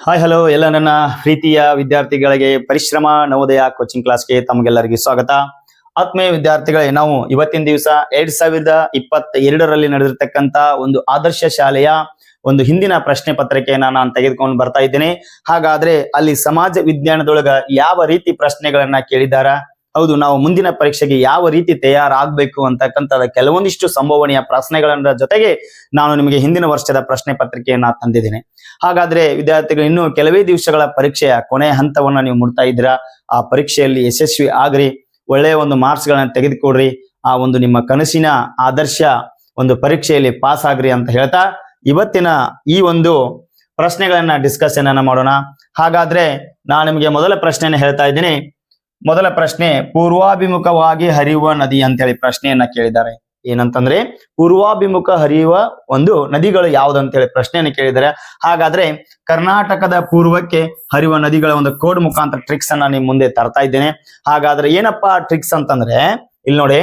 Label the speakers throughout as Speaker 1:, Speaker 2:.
Speaker 1: Hi hello ಎಲ್ಲ ನನ್ನ ಪ್ರೀತಿಯ ವಿದ್ಯಾರ್ಥಿಗಳಿಗೆ ಪರಿಶ್ರಮ ನವೋದಯ ಕೋಚಿಂಗ್ ಕ್ಲಾಸ್ಗೆ ತಮಗೆಲ್ಲರಿಗೂ ಸ್ವಾಗತ. ಆತ್ಮೀಯ ವಿದ್ಯಾರ್ಥಿಗಳೇ, ನಾವು ಇವತ್ತಿನ ದಿವಸ 2022ರಲ್ಲಿ ನಡೆದಿರ್ತಕ್ಕಂಥ ಒಂದು ಆದರ್ಶ ಶಾಲೆಯ ಒಂದು ಹಿಂದಿನ ಪ್ರಶ್ನೆ ಪತ್ರಿಕೆಯನ್ನ ನಾನು ತೆಗೆದುಕೊಂಡು ಬರ್ತಾ ಇದ್ದೇನೆ. ಹಾಗಾದ್ರೆ ಅಲ್ಲಿ ಸಮಾಜ ವಿಜ್ಞಾನದೊಳಗ ಯಾವ ರೀತಿ ಪ್ರಶ್ನೆಗಳನ್ನ ಕೇಳಿದಾರ, ಹೌದು ನಾವು ಮುಂದಿನ ಪರೀಕ್ಷೆಗೆ ಯಾವ ರೀತಿ ತಯಾರಾಗಬೇಕು ಅಂತಕ್ಕಂಥದ ಕೆಲವೊಂದಿಷ್ಟು ಸಂಭವನೀಯ ಪ್ರಶ್ನೆಗಳ ಜೊತೆಗೆ ನಾನು ನಿಮಗೆ ಹಿಂದಿನ ವರ್ಷದ ಪ್ರಶ್ನೆ ಪತ್ರಿಕೆಯನ್ನ ತಂದಿದ್ದೇನೆ. ಹಾಗಾದ್ರೆ ವಿದ್ಯಾರ್ಥಿಗಳು, ಇನ್ನು ಕೆಲವೇ ದಿವಸಗಳ ಪರೀಕ್ಷೆಯ ಕೊನೆಯ ಹಂತವನ್ನ ನೀವು ಮುಟ್ತಾ ಇದ್ದೀರಾ. ಆ ಪರೀಕ್ಷೆಯಲ್ಲಿ ಯಶಸ್ವಿ ಆಗ್ರಿ, ಒಳ್ಳೆಯ ಒಂದು ಮಾರ್ಕ್ಸ್ ಗಳನ್ನ ತೆಗೆದುಕೊಡ್ರಿ, ಆ ಒಂದು ನಿಮ್ಮ ಕನಸಿನ ಆದರ್ಶ ಒಂದು ಪರೀಕ್ಷೆಯಲ್ಲಿ ಪಾಸ್ ಆಗ್ರಿ ಅಂತ ಹೇಳ್ತಾ ಇವತ್ತಿನ ಈ ಒಂದು ಪ್ರಶ್ನೆಗಳನ್ನ ಡಿಸ್ಕಷನ್ ಅನ್ನ ಮಾಡೋಣ. ಹಾಗಾದ್ರೆ ನಾನು ನಿಮಗೆ ಮೊದಲ ಪ್ರಶ್ನೆಯನ್ನು ಹೇಳ್ತಾ ಇದ್ದೀನಿ. ಮೊದಲ ಪ್ರಶ್ನೆ, ಪೂರ್ವಾಭಿಮುಖವಾಗಿ ಹರಿಯುವ ನದಿ ಅಂತೇಳಿ ಪ್ರಶ್ನೆಯನ್ನ ಕೇಳಿದ್ದಾರೆ. ಏನಂತಂದ್ರೆ ಪೂರ್ವಾಭಿಮುಖ ಹರಿಯುವ ಒಂದು ನದಿಗಳು ಯಾವ್ದಂತೇಳಿ ಪ್ರಶ್ನೆಯನ್ನು ಕೇಳಿದ್ದಾರೆ. ಹಾಗಾದ್ರೆ ಕರ್ನಾಟಕದ ಪೂರ್ವಕ್ಕೆ ಹರಿಯುವ ನದಿಗಳ ಒಂದು ಕೋಡ್ ಮುಖಾಂತರ ಟ್ರಿಕ್ಸ್ ಅನ್ನ ನಿಮ್ ಮುಂದೆ ತರ್ತಾ ಇದ್ದೇನೆ. ಹಾಗಾದ್ರೆ ಏನಪ್ಪಾ ಟ್ರಿಕ್ಸ್ ಅಂತಂದ್ರೆ, ಇಲ್ಲಿ ನೋಡಿ,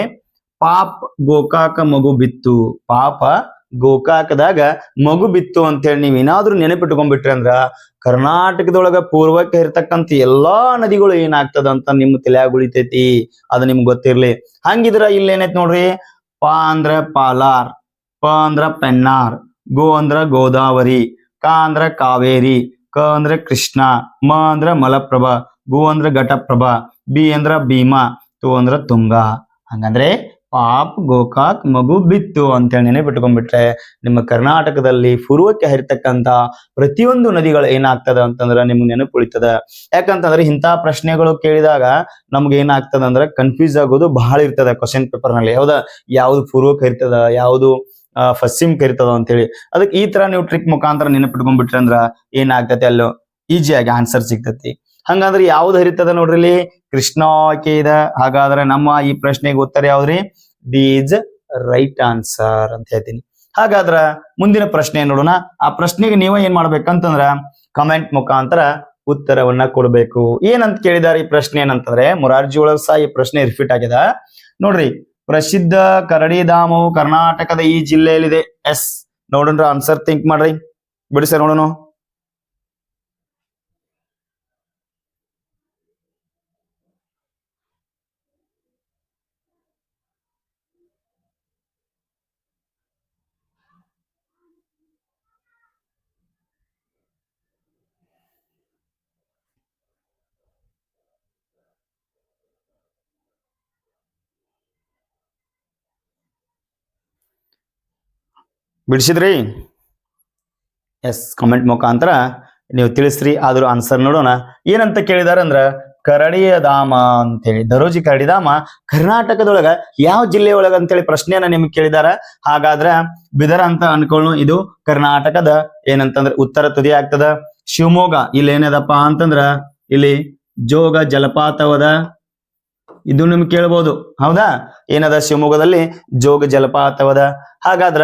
Speaker 1: ಪಾಪ್ ಗೋಕಾಕ ಮಗು ಬಿತ್ತು, ಪಾಪ ಗೋಕಾಕದಾಗ ಮಗು ಬಿತ್ತು ಅಂತೇಳಿ ನೀವ್ ಏನಾದ್ರೂ ನೆನಪಿಟ್ಕೊಂಡ್ಬಿಟ್ರಿ ಅಂದ್ರ ಕರ್ನಾಟಕದೊಳಗ ಪೂರ್ವಕ್ಕೆ ಇರ್ತಕ್ಕಂಥ ಎಲ್ಲಾ ನದಿಗಳು ಏನಾಗ್ತದ ಅಂತ ನಿಮ್ ತಲೆಯಾಗ ಉಳಿತೈತಿ. ಅದು ನಿಮ್ಗೆ ಗೊತ್ತಿರ್ಲಿ. ಹಂಗಿದ್ರ ಇಲ್ಲಿ ಏನೈತಿ ನೋಡ್ರಿ, ಪ ಅಂದ್ರ ಪಾಲಾರ್, ಪ ಅಂದ್ರ ಪೆನ್ನಾರ್, ಗೋ ಅಂದ್ರ ಗೋದಾವರಿ, ಕ ಅಂದ್ರ ಕಾವೇರಿ, ಕ ಅಂದ್ರ ಕೃಷ್ಣ, ಮ ಅಂದ್ರ ಮಲಪ್ರಭಾ, ಗು ಅಂದ್ರ ಘಟಪ್ರಭಾ, ಬಿ ಅಂದ್ರ ಭೀಮಾ, ತು ಅಂದ್ರ ತುಂಗಾ. ಹಂಗಂದ್ರೆ ಪಾಪ್ ಗೋಕಾಕ್ ಮಗು ಬಿತ್ತು ಅಂತೇಳಿ ನೆನಪಿಟ್ಕೊಂಡ್ಬಿಟ್ರೆ ನಿಮ್ಮ ಕರ್ನಾಟಕದಲ್ಲಿ ಪೂರ್ವಕ್ಕೆ ಹರಿತಕ್ಕಂತ ಪ್ರತಿಯೊಂದು ನದಿಗಳು ಏನಾಗ್ತದ ಅಂತಂದ್ರೆ ನಿಮ್ಗೆ ನೆನಪು ಉಳಿತದ. ಯಾಕಂತಂದ್ರೆ ಇಂಥ ಪ್ರಶ್ನೆಗಳು ಕೇಳಿದಾಗ ನಮ್ಗೆ ಏನಾಗ್ತದ ಅಂದ್ರೆ ಕನ್ಫ್ಯೂಸ್ ಆಗೋದು ಬಹಳ ಇರ್ತದ ಕ್ವಶನ್ ಪೇಪರ್ ನಲ್ಲಿ. ಹೌದಾ, ಯಾವ್ದು ಪೂರ್ವಕ್ಕೆ ಹರಿತದ, ಯಾವ್ದು ಪಶ್ಚಿಮಕ್ಕೆ ಹರಿತದ ಅಂತೇಳಿ. ಅದಕ್ಕೆ ಈ ತರ ನೀವು ಟ್ರಿಕ್ ಮುಖಾಂತರ ನೆನಪಿಟ್ಕೊಂಡ್ಬಿಟ್ರಿ ಅಂದ್ರ ಏನಾಗ್ತತಿ, ಅಲ್ಲೋ ಈಸಿಯಾಗಿ ಆನ್ಸರ್ ಸಿಗ್ತತಿ. ಹಂಗಂದ್ರೆ ಯಾವ್ದು ಹರಿತದ ನೋಡ್ರಿ, ಇಲ್ಲಿ ಕೃಷ್ಣ ಆಯ್ಕೆ ಇದೆ. ಹಾಗಾದ್ರೆ ನಮ್ಮ ಈ ಪ್ರಶ್ನೆಗೆ ಉತ್ತರ ಯಾವ್ದ್ರಿ? ಡಿ ಇಸ್ ರೈಟ್ ಆನ್ಸರ್ ಅಂತ ಹೇಳ್ತೀನಿ. ಹಾಗಾದ್ರ ಮುಂದಿನ ಪ್ರಶ್ನೆ ನೋಡೋಣ. ಆ ಪ್ರಶ್ನೆಗೆ ನೀವ ಏನ್ ಮಾಡ್ಬೇಕಂತಂದ್ರ ಕಮೆಂಟ್ ಮುಖಾಂತರ ಉತ್ತರವನ್ನ ಕೊಡ್ಬೇಕು. ಏನಂತ ಕೇಳಿದಾರೆ ಈ ಪ್ರಶ್ನೆ ಏನಂತಂದ್ರೆ, ಮೊರಾರ್ಜಿ ಒಳಗ್ ಸಹ ಈ ಪ್ರಶ್ನೆ ರಿಪೀಟ್ ಆಗಿದೆ ನೋಡ್ರಿ. ಪ್ರಸಿದ್ಧ ಕರಡಿಧಾಮವು ಕರ್ನಾಟಕದ ಈ ಜಿಲ್ಲೆಯಲ್ಲಿದೆ. ಎಸ್, ನೋಡ್ರಿ ಆನ್ಸರ್ ಥಿಂಕ್ ಮಾಡ್ರಿ, ಬಿಡಿಸ ನೋಡೋಣ. ಬಿಡಿಸಿದ್ರಿ? ಎಸ್, ಕಮೆಂಟ್ ಮುಖಾಂತರ ನೀವು ತಿಳಿಸ್ರಿ. ಆದ್ರೂ ಆನ್ಸರ್ ನೋಡೋಣ. ಏನಂತ ಕೇಳಿದಾರೆ ಅಂದ್ರ ಕರಡಿಯ ಧಾಮ ಅಂತೇಳಿ, ದರೋಜಿ ಕರಡಿಧಾಮ ಕರ್ನಾಟಕದೊಳಗ ಯಾವ ಜಿಲ್ಲೆ ಒಳಗ ಅಂತೇಳಿ ಪ್ರಶ್ನೆಯನ್ನ ನಿಮ್ಗೆ ಕೇಳಿದಾರ. ಹಾಗಾದ್ರ ಬಿದರ ಅಂತ ಅನ್ಕೊಳ್ಳು, ಇದು ಕರ್ನಾಟಕದ ಏನಂತಂದ್ರೆ ಉತ್ತರ ತುದಿ ಆಗ್ತದ. ಶಿವಮೊಗ್ಗ, ಇಲ್ಲಿ ಏನದಪ್ಪ ಅಂತಂದ್ರ ಇಲ್ಲಿ ಜೋಗ ಜಲಪಾತವದ, ಇದು ನಿಮ್ಗೆ ಕೇಳ್ಬೋದು. ಹೌದಾ, ಏನದ ಶಿವಮೊಗ್ಗದಲ್ಲಿ ಜೋಗ ಜಲಪಾತವದ. ಹಾಗಾದ್ರ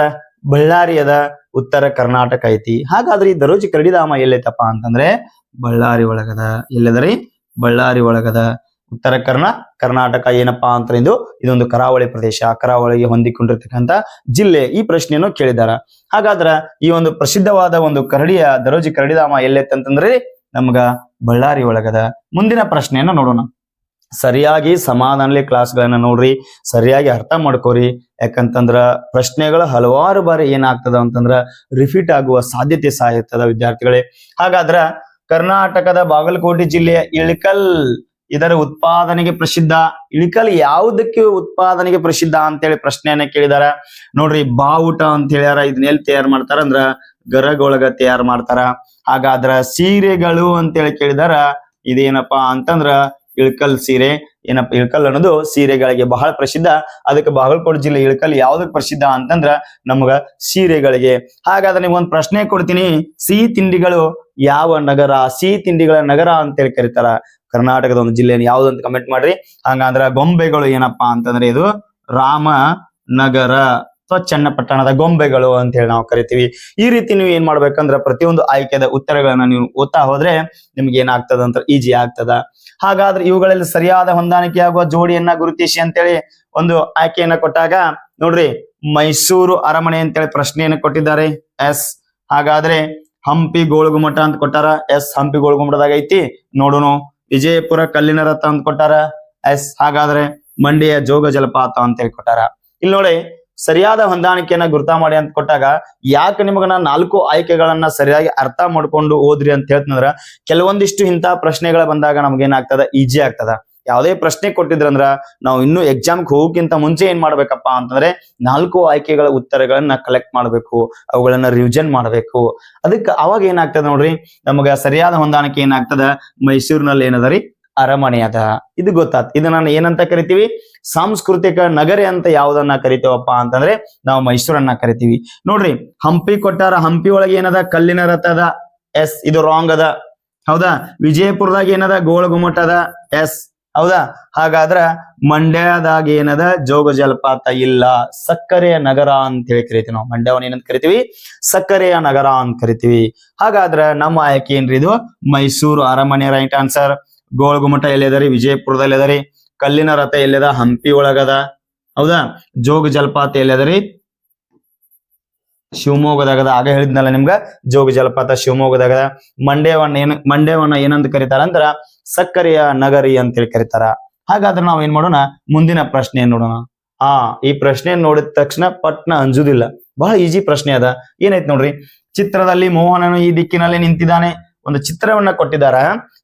Speaker 1: ಬಳ್ಳಾರಿ ಅದ, ಉತ್ತರ ಕರ್ನಾಟಕ ಐತಿ. ಹಾಗಾದ್ರೆ ಈ ದರೋಜಿ ಕರಡಿಧಾಮ ಎಲ್ಲೈತಪ್ಪ ಅಂತಂದ್ರೆ ಬಳ್ಳಾರಿ ಒಳಗದ. ಎಲ್ಲದರಿ? ಬಳ್ಳಾರಿ ಒಳಗದ. ಉತ್ತರ ಕರ್ನಾಟಕ ಏನಪ್ಪಾ ಅಂತ ಇದೊಂದು ಕರಾವಳಿ ಪ್ರದೇಶ, ಕರಾವಳಿಗೆ ಹೊಂದಿಕೊಂಡಿರ್ತಕ್ಕಂಥ ಜಿಲ್ಲೆ. ಈ ಪ್ರಶ್ನೆಯನ್ನು ಕೇಳಿದಾರ. ಹಾಗಾದ್ರ ಈ ಒಂದು ಪ್ರಸಿದ್ಧವಾದ ಒಂದು ದರೋಜಿ ಕರಡಿಧಾಮ ಎಲ್ಲೈತಂತಂದ್ರೆ ನಮ್ಗ ಬಳ್ಳಾರಿ ಒಳಗದ. ಮುಂದಿನ ಪ್ರಶ್ನೆಯನ್ನ ನೋಡೋಣ. ಸರಿಯಾಗಿ ಸಮಾಧಾನಲಿ ಕ್ಲಾಸ್ಗಳನ್ನ ನೋಡ್ರಿ, ಸರಿಯಾಗಿ ಅರ್ಥ ಮಾಡ್ಕೋರಿ. ಯಾಕಂತಂದ್ರ ಪ್ರಶ್ನೆಗಳು ಹಲವಾರು ಬಾರಿ ಏನಾಗ್ತದ ಅಂತಂದ್ರ ರಿಪೀಟ್ ಆಗುವ ಸಾಧ್ಯತೆ ಸಹ ಇರ್ತದ ವಿದ್ಯಾರ್ಥಿಗಳೇ. ಹಾಗಾದ್ರ ಕರ್ನಾಟಕದ ಬಾಗಲಕೋಟೆ ಜಿಲ್ಲೆಯ ಇಳಕಲ್ ಇದರ ಉತ್ಪಾದನೆಗೆ ಪ್ರಸಿದ್ಧ. ಇಳಕಲ್ ಯಾವುದಕ್ಕೆ ಉತ್ಪಾದನೆಗೆ ಪ್ರಸಿದ್ಧ ಅಂತೇಳಿ ಪ್ರಶ್ನೆಯನ್ನ ಕೇಳಿದಾರ ನೋಡ್ರಿ. ಬಾವುಟ ಅಂತ ಹೇಳ್ಯಾರ. ಇದನ್ನ ಎಲ್ಲಿ ತಯಾರು ಮಾಡ್ತಾರ ಅಂದ್ರ ಗರಗೊಳಗ ತಯಾರು ಮಾಡ್ತಾರ. ಹಾಗಾದ್ರ ಸೀರೆಗಳು ಅಂತೇಳಿ ಕೇಳಿದಾರ. ಇದೇನಪ್ಪಾ ಅಂತಂದ್ರ ಇಳಕಲ್ ಸೀರೆ. ಏನಪ್ಪ ಇಳಕಲ್ ಅನ್ನೋದು ಸೀರೆಗಳಿಗೆ ಬಹಳ ಪ್ರಸಿದ್ಧ. ಅದಕ್ಕೆ ಬಾಗಲಕೋಟೆ ಜಿಲ್ಲೆ ಇಳಕಲ್ ಯಾವ್ದಕ್ ಪ್ರಸಿದ್ಧ ಅಂತಂದ್ರ ನಮ್ಗ ಸೀರೆಗಳಿಗೆ. ಹಾಗಾದ್ರೆ ನಿಮ್ಗೊಂದು ಪ್ರಶ್ನೆ ಕೊಡ್ತೀನಿ. ಸಿಹಿ ತಿಂಡಿಗಳು ಯಾವ ನಗರ, ಸಿಹಿ ತಿಂಡಿಗಳ ನಗರ ಅಂತೇಳಿ ಕರೀತಾರ ಕರ್ನಾಟಕದ ಒಂದು ಜಿಲ್ಲೆಯನ್ನು ಯಾವ್ದಂತ ಕಮೆಂಟ್ ಮಾಡ್ರಿ. ಹಂಗಂದ್ರ ಗೊಂಬೆಗಳು ಏನಪ್ಪಾ ಅಂತಂದ್ರೆ ಇದು ರಾಮನಗರ ಅಥವಾ ಚನ್ನಪಟ್ಟಣದ ಗೊಂಬೆಗಳು ಅಂತ ಹೇಳಿ ನಾವು ಕರಿತೀವಿ. ಈ ರೀತಿ ನೀವು ಏನ್ ಮಾಡ್ಬೇಕಂದ್ರ ಪ್ರತಿಯೊಂದು ಆಯ್ಕೆದ ಉತ್ತರಗಳನ್ನ ನೀವು ಓದ್ತಾ ಹೋದ್ರೆ ನಿಮ್ಗೆ ಏನಾಗ್ತದ ಅಂತ ಈಜಿ ಆಗ್ತದ. ಹಾಗಾದ್ರೆ ಇವುಗಳಲ್ಲಿ ಸರಿಯಾದ ಹೊಂದಾಣಿಕೆಯಾಗುವ ಜೋಡಿಯನ್ನ ಗುರುತಿಸಿ ಅಂತೇಳಿ ಒಂದು ಆಯ್ಕೆಯನ್ನ ಕೊಟ್ಟಾಗ ನೋಡ್ರಿ, ಮೈಸೂರು ಅರಮನೆ ಅಂತೇಳಿ ಪ್ರಶ್ನೆಯನ್ನು ಕೊಟ್ಟಿದ್ದಾರೆ. ಎಸ್, ಹಾಗಾದ್ರೆ ಹಂಪಿ ಗೋಳಗುಮಠ ಅಂತ ಕೊಟ್ಟಾರ, ಎಸ್ ಹಂಪಿ ಗೋಳಗುಮಠದಾಗ ಐತಿ ನೋಡೋಣ. ವಿಜಯಪುರ ಕಲ್ಲಿನ ರಥ ಅಂತ ಕೊಟ್ಟಾರ, ಎಸ್ ಹಾಗಾದ್ರೆ ಮಂಡ್ಯ ಜೋಗ ಜಲಪಾತ ಅಂತ ಹೇಳಿ ಕೊಟ್ಟಾರ. ಇಲ್ಲಿ ನೋಡಿ ಸರಿಯಾದ ಹೊಂದಾಣಿಕೆಯನ್ನ ಗುರ್ತಾ ಮಾಡಿ ಅಂತ ಕೊಟ್ಟಾಗ ಯಾಕೆ ನಿಮಗ ನಾನು 4 ಆಯ್ಕೆಗಳನ್ನ ಸರಿಯಾಗಿ ಅರ್ಥ ಮಾಡ್ಕೊಂಡು ಓದ್ರಿ ಅಂತ ಹೇಳ್ತಂದ್ರ ಕೆಲವೊಂದಿಷ್ಟು ಇಂಥ ಪ್ರಶ್ನೆಗಳ ಬಂದಾಗ ನಮ್ಗೇನಾಗ್ತದ ಈಜಿ ಆಗ್ತದ. ಯಾವುದೇ ಪ್ರಶ್ನೆ ಕೊಟ್ಟಿದ್ರಂದ್ರ ನಾವು ಇನ್ನು ಎಕ್ಸಾಮ್ಗೆ ಹೋಗಕ್ಕಿಂತ ಮುಂಚೆ ಏನ್ ಮಾಡ್ಬೇಕಪ್ಪ ಅಂತಂದ್ರೆ 4 ಆಯ್ಕೆಗಳ ಉತ್ತರಗಳನ್ನ ಕಲೆಕ್ಟ್ ಮಾಡ್ಬೇಕು, ಅವುಗಳನ್ನ ರಿವಿಷನ್ ಮಾಡ್ಬೇಕು. ಅದಕ್ಕೆ ಅವಾಗ ಏನಾಗ್ತದ ನೋಡ್ರಿ, ನಮಗ ಸರಿಯಾದ ಹೊಂದಾಣಿಕೆ ಏನಾಗ್ತದ, ಮೈಸೂರಿನಲ್ಲಿ ಏನದ ರೀ ಅರಮನೆ ಅದ, ಇದು ಗೊತ್ತಾತ್. ಇದು ನಾನು ಏನಂತ ಕರಿತೀವಿ, ಸಾಂಸ್ಕೃತಿಕ ನಗರಿ ಅಂತ ಯಾವ್ದನ್ನ ಕರಿತೇವಪ್ಪ ಅಂತಂದ್ರೆ ನಾವು ಮೈಸೂರನ್ನ ಕರಿತೀವಿ. ನೋಡ್ರಿ ಹಂಪಿ ಕೊಟ್ಟಾರ, ಹಂಪಿ ಒಳಗೆ ಏನದ ಕಲ್ಲಿನ ರಥ ಅದ, ಎಸ್ ಇದು ರಾಂಗ್ ಅದ, ಹೌದಾ. ವಿಜಯಪುರದಾಗ ಏನದ ಗೋಳಗುಮಠ ಅದ, ಎಸ್ ಹೌದಾ. ಹಾಗಾದ್ರ ಮಂಡ್ಯದಾಗ ಏನದ ಜೋಗ ಜಲಪಾತ ಇಲ್ಲ, ಸಕ್ಕರೆಯ ನಗರ ಅಂತ ಹೇಳಿ ಕರಿತೀವಿ ನಾವು. ಮಂಡ್ಯವನ್ನ ಏನಂತ ಕರಿತೀವಿ, ಸಕ್ಕರೆಯ ನಗರ ಅಂತ ಕರಿತೀವಿ. ಹಾಗಾದ್ರ ನಮ್ಮ ಆಯ್ಕೆ ಏನ್ರಿ, ಇದು ಮೈಸೂರು ಅರಮನೆ ರೈಟ್ ಆನ್ಸರ್. ಗೋಳಗುಮಠ ಎಲ್ಲಿದರಿ, ವಿಜಯಪುರದಲ್ಲಿ ಅದರಿ. ಕಲ್ಲಿನ ರಥ ಎಲ್ಲಿದ, ಹಂಪಿ ಒಳಗದ, ಹೌದಾ. ಜೋಗ ಜಲಪಾತ ಎಲ್ಲಿದರಿ, ಶಿವಮೊಗ್ಗದಾಗದ. ಆಗ ಹೇಳಿದ್ನಲ್ಲ ನಿಮ್ಗ ಜೋಗ ಜಲಪಾತ ಶಿವಮೊಗ್ಗದಾಗದ. ಮಂಡ್ಯವನ್ನ ಏನಂತ ಕರೀತಾರ ಅಂದ್ರ ಸಕ್ಕರೆಯ ನಗರಿ ಅಂತೇಳಿ ಕರೀತಾರ. ಹಾಗಾದ್ರೆ ನಾವ್ ಏನ್ ಮಾಡೋಣ, ಮುಂದಿನ ಪ್ರಶ್ನೆ ನೋಡೋಣ. ಈ ಪ್ರಶ್ನೆ ನೋಡಿದ ತಕ್ಷಣ ಪಟ್ನ ಅಂಜುದಿಲ್ಲ, ಬಹಳ ಈಜಿ ಪ್ರಶ್ನೆ ಅದ. ಏನೈತ್ ನೋಡ್ರಿ, ಚಿತ್ರದಲ್ಲಿ ಮೋಹನನು ಈ ದಿಕ್ಕಿನಲ್ಲಿ ನಿಂತಿದ್ದಾನೆ. ಒಂದು ಚಿತ್ರವನ್ನ ಕೊಟ್ಟಿದಾರ,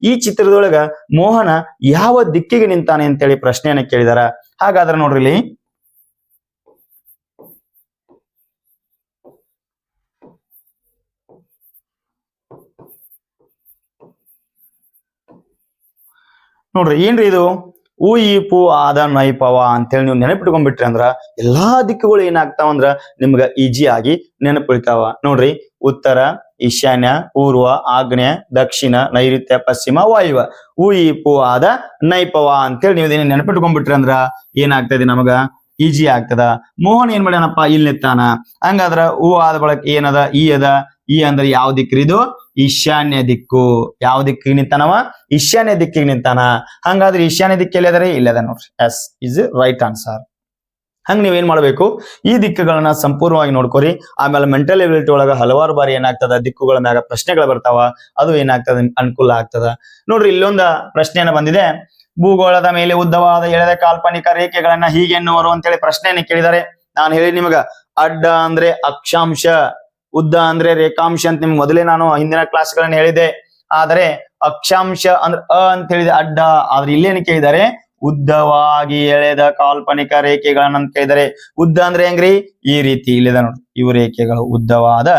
Speaker 1: ಈ ಚಿತ್ರದೊಳಗ ಮೋಹನ ಯಾವ ದಿಕ್ಕಿಗೆ ನಿಂತಾನೆ ಅಂತೇಳಿ ಪ್ರಶ್ನೆಯನ್ನ ಕೇಳಿದಾರ. ಹಾಗಾದ್ರೆ ನೋಡ್ರಿ ಇಲ್ಲಿ ನೋಡ್ರಿ ಏನ್ರಿ ಇದು, ಊ ಈ ಪೂ ಆದ ನೈಪವ ಅಂತೇಳಿ ನೀವು ನೆನಪಿಟ್ಕೊಂಡ್ಬಿಟ್ರಿ ಅಂದ್ರ ಎಲ್ಲಾ ದಿಕ್ಕುಗಳು ಏನಾಗ್ತಾವ ಅಂದ್ರ ನಿಮ್ಗ ಈಜಿ ಆಗಿ ನೆನಪಿಡ್ತಾವ. ನೋಡ್ರಿ ಉತ್ತರ, ಈಶಾನ್ಯ, ಪೂರ್ವ, ಆಗ್ನೇಯ, ದಕ್ಷಿಣ, ನೈಋತ್ಯ, ಪಶ್ಚಿಮ, ವಾಯುವ. ಊ ಈ ಪೂ ಆದ ನೈಪವ ಅಂತೇಳಿ ನೀವು ನೆನಪಿಟ್ಕೊಂಡ್ಬಿಟ್ರಿ ಅಂದ್ರ ಏನಾಗ್ತದೆ, ನಮಗ ಈಜಿ ಆಗ್ತದ. ಮೋಹನ್ ಏನ್ ಮಾಡ್ಯಾನಪ್ಪ, ಇಲ್ಲಿ ನಿಂತಾನ. ಹಂಗಾದ್ರ ಊ ಆದ ಬಳಕ ಏನದ, ಈ ಅದ. ಈ ಅಂದ್ರೆ ಯಾವ ದಿಕ್ಕ್ರಿ, ಇದು ಈಶಾನ್ಯ ದಿಕ್ಕು. ಯಾವ ದಿಕ್ಕಿಗೆ ನಿಂತಾನವ, ಈಶಾನ್ಯ ದಿಕ್ಕಿಗೆ ನಿಂತಾನ. ಹಂಗಾದ್ರೆ ಈಶಾನ್ಯ ದಿಕ್ಕಲ್ಲಿ ಅದರಿ, ಇಲ್ಲದ ನೋಡ್ರಿ, ಎಸ್ ಇಸ್ ರೈಟ್ ಆನ್ಸರ್. ಹಂಗ ನೀವೇನ್ ಮಾಡ್ಬೇಕು, ಈ ದಿಕ್ಕುಗಳನ್ನ ಸಂಪೂರ್ಣವಾಗಿ ನೋಡ್ಕೋರಿ. ಆಮೇಲೆ ಮೆಂಟಲ್ ಎಬಿಲಿಟಿ ಒಳಗ ಹಲವಾರು ಬಾರಿ ಏನಾಗ್ತದ, ದಿಕ್ಕುಗಳ ಮ್ಯಾಗ ಪ್ರಶ್ನೆಗಳು ಬರ್ತಾವ, ಅದು ಏನಾಗ್ತದ ಅನುಕೂಲ ಆಗ್ತದ. ನೋಡ್ರಿ ಇಲ್ಲೊಂದ ಪ್ರಶ್ನೆಯನ್ನ ಬಂದಿದೆ, ಭೂಗೋಳದ ಮೇಲೆ ಉದ್ದವಾದ ಎಳೆದ ಕಾಲ್ಪನಿಕ ರೇಖೆಗಳನ್ನ ಹೀಗೆ ಎನ್ನುವರು ಅಂತೇಳಿ ಪ್ರಶ್ನೆಯನ್ನ ಕೇಳಿದ್ದಾರೆ. ನಾನು ಹೇಳಿ ನಿಮಗ, ಅಡ್ಡ ಅಂದ್ರೆ ಅಕ್ಷಾಂಶ, ಉದ್ದ ಅಂದ್ರೆ ರೇಖಾಂಶ ಅಂತ ನಿಮ್ಗೆ ಮೊದಲೇ ನಾನು ಹಿಂದಿನ ಕ್ಲಾಸ್ಗಳನ್ನ ಹೇಳಿದೆ. ಆದರೆ ಅಕ್ಷಾಂಶ ಅಂದ್ರೆ ಅಂತ ಹೇಳಿದೆ, ಅಡ್ಡ. ಆದ್ರೆ ಇಲ್ಲೇನು ಕೇಳಿದ್ದಾರೆ, ಉದ್ದವಾಗಿ ಎಳೆದ ಕಾಲ್ಪನಿಕ ರೇಖೆಗಳನ್ನ ಕೇಳಿದರೆ. ಉದ್ದ ಅಂದ್ರೆ ಹೆಂಗ್ರಿ, ಈ ರೀತಿ ಇಲ್ಲಿದೆ ನೋಡಿ, ಇವು ರೇಖೆಗಳು, ಉದ್ದವಾದ